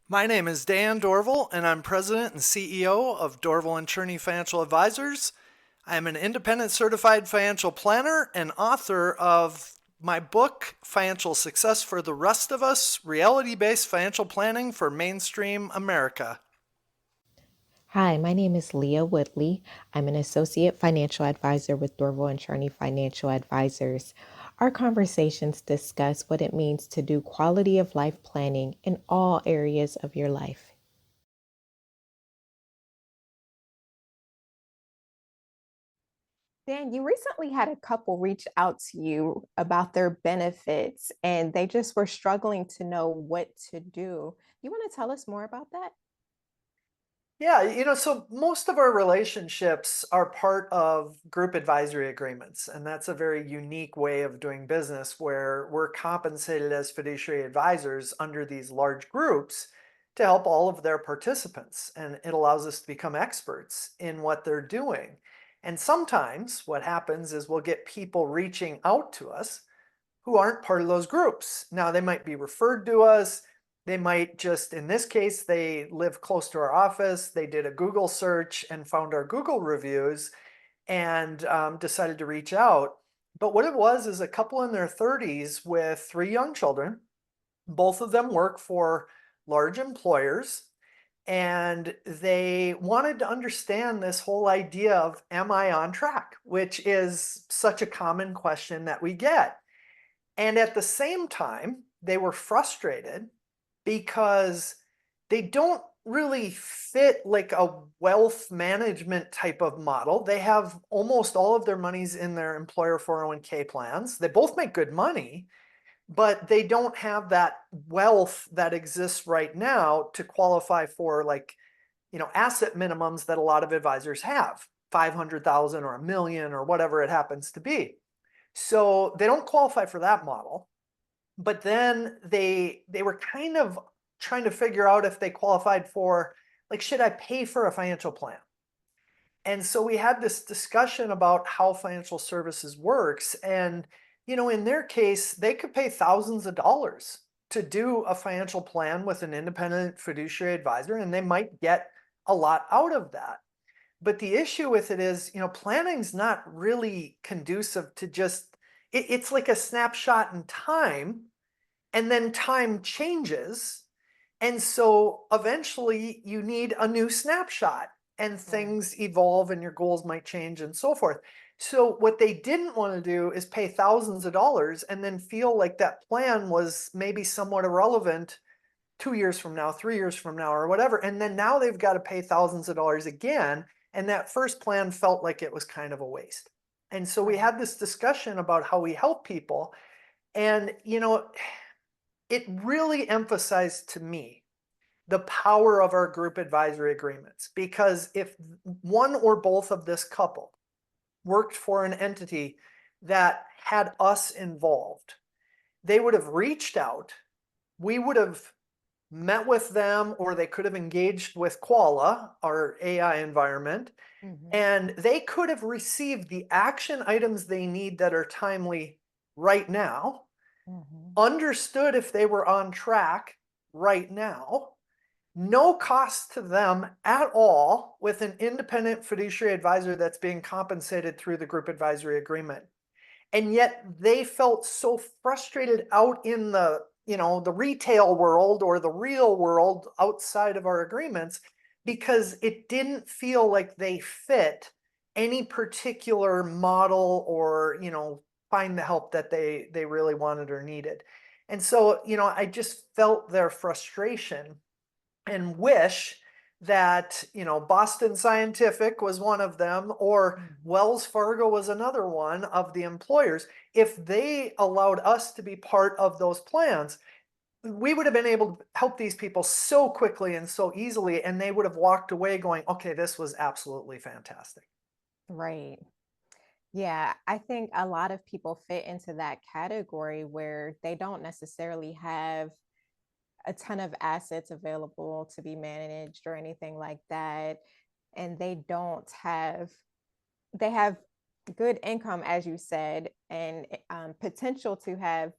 My name is Dan Dorval, and I'm President and CEO of Dorval and Cherney Financial Advisors. I am an independent certified financial planner and author of my book, Financial Success for the Rest of Us, Reality Based Financial Planning for Mainstream America. Hi, my name is Leah Woodley. I'm an associate financial advisor with Dorval and Cherney Financial Advisors. Our conversations discuss what it means to do quality of life planning in all areas of your life. Dan, you recently had a couple reach out to you about their benefits and they just were struggling to know what to do. You want to tell us more about that? Yeah, so most of our relationships are part of group advisory agreements, and that's a very unique way of doing business where we're compensated as fiduciary advisors under these large groups to help all of their participants, and it allows us to become experts in what they're doing. And sometimes what happens is we'll get people reaching out to us who aren't part of those groups. Now, they might be referred to us. They might just, in this case, they live close to our office. They did a Google search and found our Google reviews and decided to reach out. But what it was is a couple in their 30s with three young children. Both of them work for large employers, and they wanted to understand this whole idea of, am I on track? Which is such a common question that we get. And at the same time, they were frustrated because they don't really fit like a wealth management type of model. They have almost all of their monies in their employer 401k plans. They both make good money, but they don't have that wealth that exists right now to qualify for asset minimums that a lot of advisors have, 500,000 or a million or whatever it happens to be. So they don't qualify for that model. But then they were kind of trying to figure out if they qualified for, like, should I pay for a financial plan? And so we had this discussion about how financial services works. And, in their case, they could pay thousands of dollars to do a financial plan with an independent fiduciary advisor, and they might get a lot out of that. But the issue with it is, planning's not really conducive to just, it's like a snapshot in time, and then time changes. And so eventually you need a new snapshot, and Right. things evolve and your goals might change and so forth. So what they didn't want to do is pay thousands of dollars and then feel like that plan was maybe somewhat irrelevant 2 years from now, 3 years from now, or whatever. And then now they've got to pay thousands of dollars again. And that first plan felt like it was kind of a waste. And so we Right. had this discussion about how we help people. And, it really emphasized to me the power of our group advisory agreements, because if one or both of this couple worked for an entity that had us involved, they would have reached out, we would have met with them, or they could have engaged with Quala, our AI environment, Hmm. and they could have received the action items they need that are timely right now, Hmm. understood if they were on track right now, no cost to them at all, with an independent fiduciary advisor that's being compensated through the group advisory agreement. And yet they felt so frustrated out in the retail world or the real world outside of our agreements, because it didn't feel like they fit any particular model, or find the help that they really wanted or needed. And so, I just felt their frustration and wish that, Boston Scientific was one of them, or Hmm. Wells Fargo was another one of the employers. If they allowed us to be part of those plans, we would have been able to help these people so quickly and so easily, and they would have walked away going, okay, this was absolutely fantastic. Right. Yeah, I think a lot of people fit into that category where they don't necessarily have a ton of assets available to be managed or anything like that. And they have good income, as you said, and potential to have,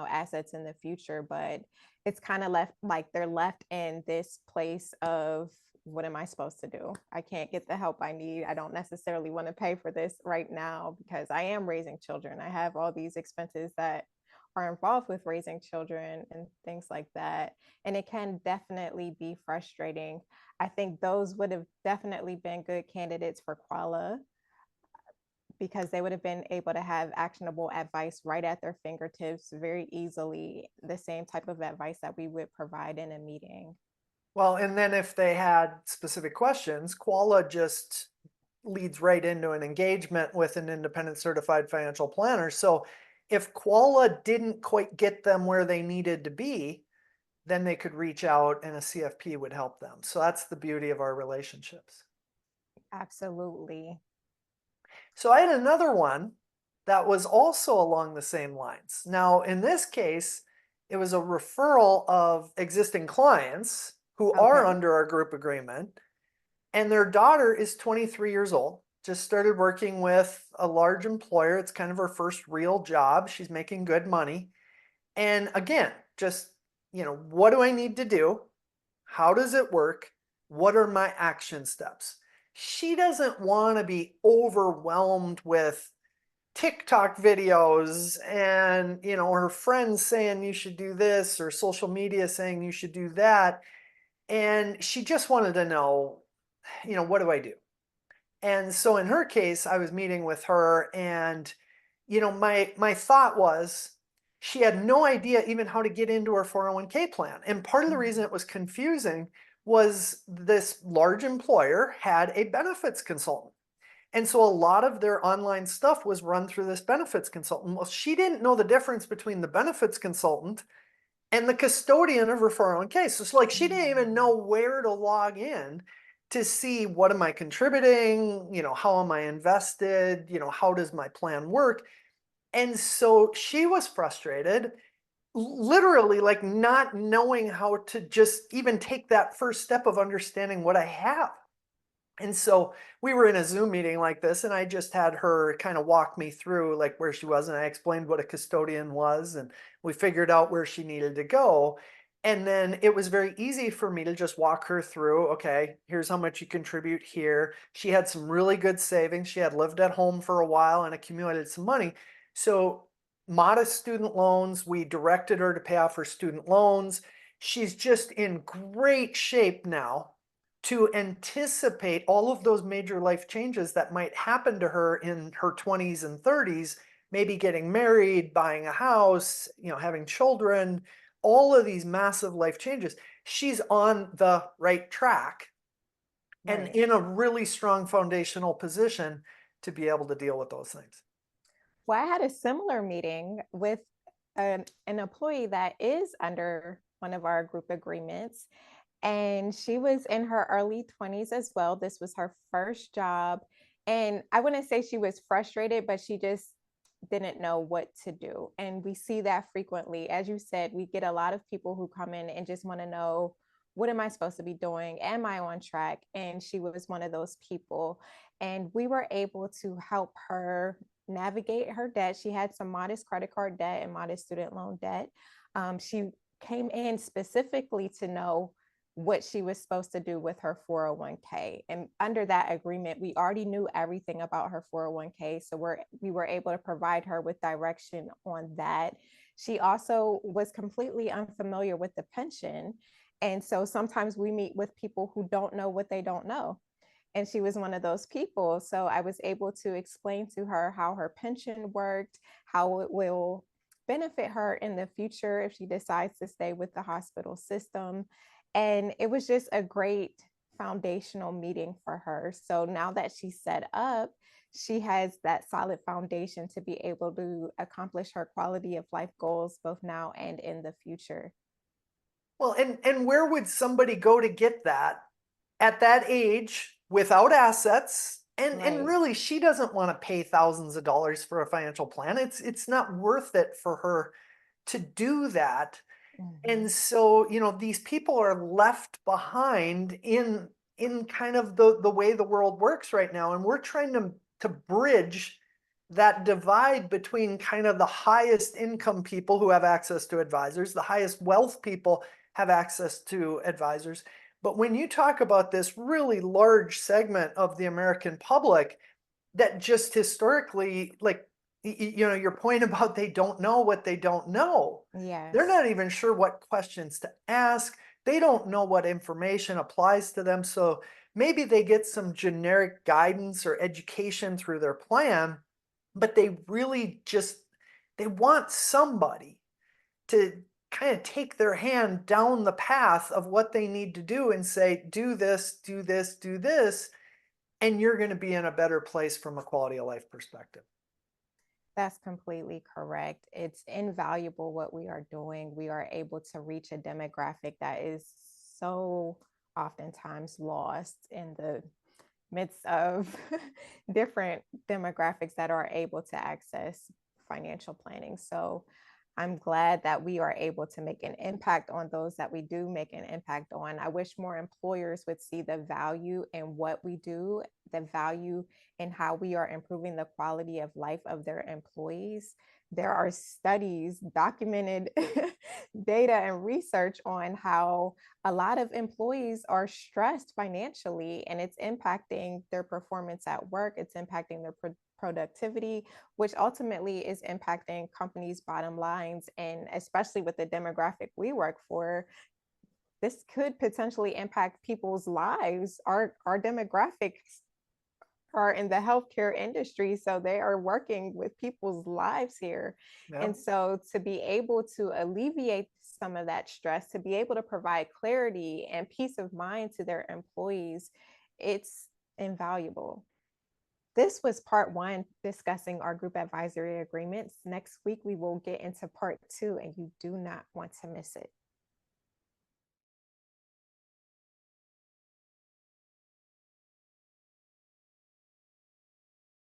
assets in the future, but it's kind of left like they're left in this place of, what am I supposed to do? I can't get the help I need. I don't necessarily want to pay for this right now because I am raising children. I have all these expenses that are involved with raising children and things like that. And it can definitely be frustrating. I think those would have definitely been good candidates for Quala because they would have been able to have actionable advice right at their fingertips very easily, the same type of advice that we would provide in a meeting. Well, and then if they had specific questions, Quala just leads right into an engagement with an independent certified financial planner. So if Quala didn't quite get them where they needed to be, then they could reach out and a CFP would help them. So that's the beauty of our relationships. Absolutely. So I had another one that was also along the same lines. Now, in this case, it was a referral of existing clients who are Okay. under our group agreement, and their daughter is 23 years old, just started working with a large employer. It's kind of her first real job. She's making good money. And again, just, what do I need to do? How does it work? What are my action steps? She doesn't want to be overwhelmed with TikTok videos and, her friends saying you should do this or social media saying you should do that. And she just wanted to know, what do I do? And so in her case, I was meeting with her and my thought was she had no idea even how to get into her 401k plan. And part of the reason Mhm. it was confusing was this large employer had a benefits consultant. And so a lot of their online stuff was run through this benefits consultant. Well, she didn't know the difference between the benefits consultant and the custodian of her 401k. So it's like she didn't even know Mhm. where to log in to see what am I contributing, how am I invested, how does my plan work? And so she was frustrated, literally like not knowing how to just even take that first step of understanding what I have. And so we were in a Zoom meeting like this, and I just had her kind of walk me through like where she was, and I explained what a custodian was, and we figured out where she needed to go. And then it was very easy for me to just walk her through, okay, here's how much you contribute here. She had some really good savings. She had lived at home for a while and accumulated some money. So modest student loans, we directed her to pay off her student loans. She's just in great shape now to anticipate all of those major life changes that might happen to her in her 20s and 30s, maybe getting married, buying a house, having children, all of these massive life changes. She's on the right track and Right. in a really strong foundational position to be able to deal with those things. Well, I had a similar meeting with an employee that is under one of our group agreements, and she was in her early 20s as well. This was her first job. And I wouldn't say she was frustrated, but she just didn't know what to do. And we see that frequently. As you said, we get a lot of people who come in and just want to know, what am I supposed to be doing? Am I on track? And she was one of those people. And we were able to help her navigate her debt. She had some modest credit card debt and modest student loan debt. She came in specifically to know what she was supposed to do with her 401k. And under that agreement, we already knew everything about her 401k. So we were able to provide her with direction on that. She also was completely unfamiliar with the pension. And so sometimes we meet with people who don't know what they don't know. And she was one of those people. So I was able to explain to her how her pension worked, how it will benefit her in the future if she decides to stay with the hospital system. And it was just a great foundational meeting for her. So now that she's set up, she has that solid foundation to be able to accomplish her quality of life goals both now and in the future. Well, and where would somebody go to get that at that age without assets? And Right. really, she doesn't want to pay thousands of dollars for a financial plan. It's not worth it for her to do that. And Mhm. so, these people are left behind in kind of the way the world works right now. And we're trying to bridge that divide between kind of the highest income people who have access to advisors, the highest wealth people have access to advisors. But when you talk about this really large segment of the American public that just historically, like, your point about they don't know what they don't know. They're Yes. not even sure what questions to ask. They don't know what information applies to them. So maybe they get some generic guidance or education through their plan, but they really just they want somebody to kind of take their hand down the path of what they need to do and say, do this, do this, do this, and you're going to be in a better place from a quality of life perspective. That's completely correct. It's invaluable what we are doing. We are able to reach a demographic that is so oftentimes lost in the midst of different demographics that are able to access financial planning. So I'm glad that we are able to make an impact on those that we do make an impact on. I wish more employers would see the value in what we do, the value in how we are improving the quality of life of their employees. There are studies, documented data, and research on how a lot of employees are stressed financially and it's impacting their performance at work. It's impacting their productivity, which ultimately is impacting companies' bottom lines. And especially with the demographic we work for, this could potentially impact people's lives. Our demographics are in the healthcare industry, so they are working with people's lives here. Yeah. And so to be able to alleviate some of that stress, to be able to provide clarity and peace of mind to their employees, it's invaluable. This was part one discussing our group advisory agreements. Next week, we will get into part two, and you do not want to miss it.